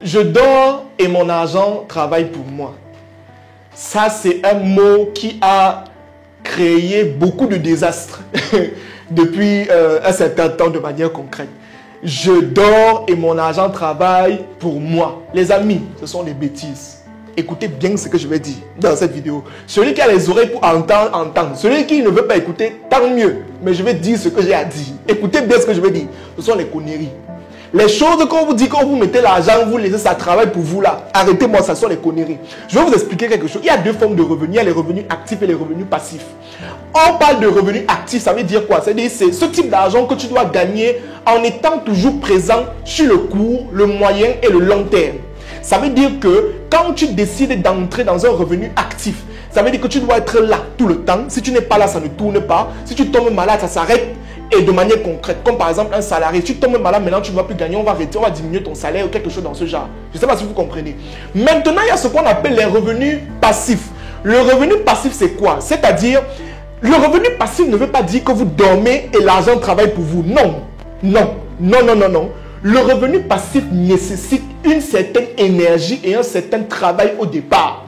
Je dors et mon argent travaille pour moi. Ça, c'est un mot qui a créé beaucoup de désastres depuis un certain temps de manière concrète. Je dors et mon argent travaille pour moi. Les amis, ce sont des bêtises. Écoutez bien ce que je vais dire dans cette vidéo. Celui qui a les oreilles pour entendre, entend. Celui qui ne veut pas écouter, tant mieux. Mais je vais dire ce que j'ai à dire. Écoutez bien ce que je vais dire. Ce sont les conneries. Les choses qu'on vous dit, quand vous mettez l'argent, vous laissez ça travaille pour vous là. Arrêtez-moi, ça sont les conneries. Je vais vous expliquer quelque chose. Il y a deux formes de revenus. Il y a les revenus actifs et les revenus passifs. On parle de revenus actifs, ça veut dire quoi? C'est ce type d'argent que tu dois gagner en étant toujours présent sur le court, le moyen et le long terme. Ça veut dire que quand tu décides d'entrer dans un revenu actif, ça veut dire que tu dois être là tout le temps. Si tu n'es pas là, ça ne tourne pas. Si tu tombes malade, ça s'arrête. Et de manière concrète, comme par exemple un salarié, si tu tombes malade, maintenant tu ne vas plus gagner, on va diminuer ton salaire ou quelque chose dans ce genre. Je ne sais pas si vous comprenez. Maintenant, il y a ce qu'on appelle les revenus passifs. Le revenu passif, c'est quoi? C'est-à-dire, le revenu passif ne veut pas dire que vous dormez et l'argent travaille pour vous. Non, non, non, non, non, non. Le revenu passif nécessite une certaine énergie et un certain travail au départ.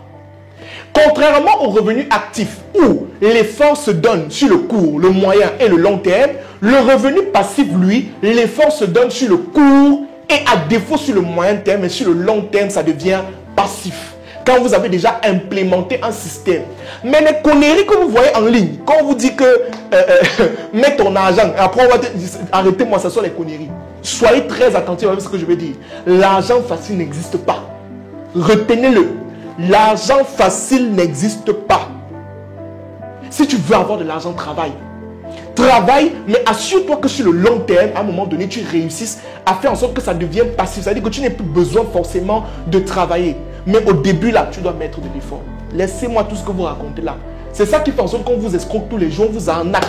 Contrairement au revenu actif où l'effort se donne sur le court, le moyen et le long terme, le revenu passif, lui, l'effort se donne sur le court et à défaut sur le moyen terme et sur le long terme, ça devient passif. Quand vous avez déjà implémenté un système. Mais les conneries que vous voyez en ligne, quand on vous dit que mets ton argent, après on va te dire, arrêtez-moi, ça sont les conneries. Soyez très attentifs à ce que je veux dire. L'argent facile n'existe pas. Retenez-le. L'argent facile n'existe pas. Si tu veux avoir de l'argent, travaille. Travaille, mais assure-toi que sur le long terme, à un moment donné, tu réussisses à faire en sorte que ça devienne passif. C'est-à-dire que tu n'as plus besoin forcément de travailler. Mais au début, là, tu dois mettre de l'effort. Laissez-moi tout ce que vous racontez là. C'est ça qui fait en sorte qu'on vous escroque tous les jours, on vous arnaque,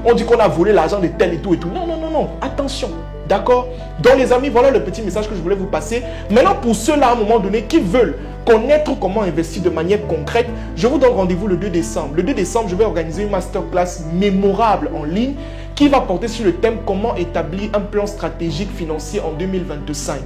on dit qu'on a volé l'argent de tel et tout et tout. Non, non, non, non. Attention. D'accord? Donc les amis, voilà le petit message que je voulais vous passer. Maintenant, pour ceux-là, à un moment donné, qui veulent connaître comment investir de manière concrète, je vous donne rendez-vous le 2 décembre. Le 2 décembre, je vais organiser une masterclass mémorable en ligne qui va porter sur le thème comment établir un plan stratégique financier en 2025.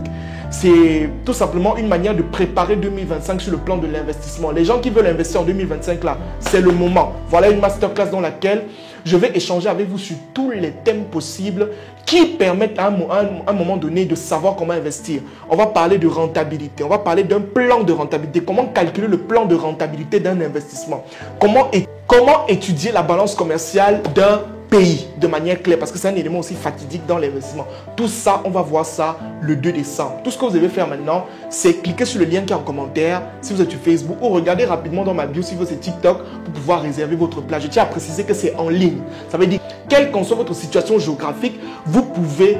C'est tout simplement une manière de préparer 2025 sur le plan de l'investissement. Les gens qui veulent investir en 2025, là, c'est le moment. Voilà une masterclass dans laquelle je vais échanger avec vous sur tous les thèmes possibles qui permettent à un moment donné de savoir comment investir. On va parler de rentabilité, on va parler d'un plan de rentabilité, comment calculer le plan de rentabilité d'un investissement, comment étudier la balance commerciale d'un pays de manière claire, parce que c'est un élément aussi fatidique dans l'investissement. Tout ça, on va voir ça le 2 décembre. Tout ce que vous devez faire maintenant, c'est cliquer sur le lien qui est en commentaire si vous êtes sur Facebook ou regardez rapidement dans ma bio si vous êtes TikTok pour pouvoir réserver votre place. Je tiens à préciser que c'est en ligne. Ça veut dire, quelle qu'en soit votre situation géographique, vous pouvez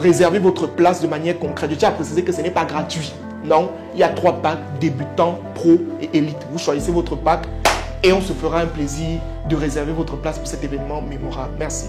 réserver votre place de manière concrète. Je tiens à préciser que ce n'est pas gratuit. Non, il y a 3 packs, débutants, pro et élite. Vous choisissez votre pack et on se fera un plaisir de réserver votre place pour cet événement mémorable. Merci.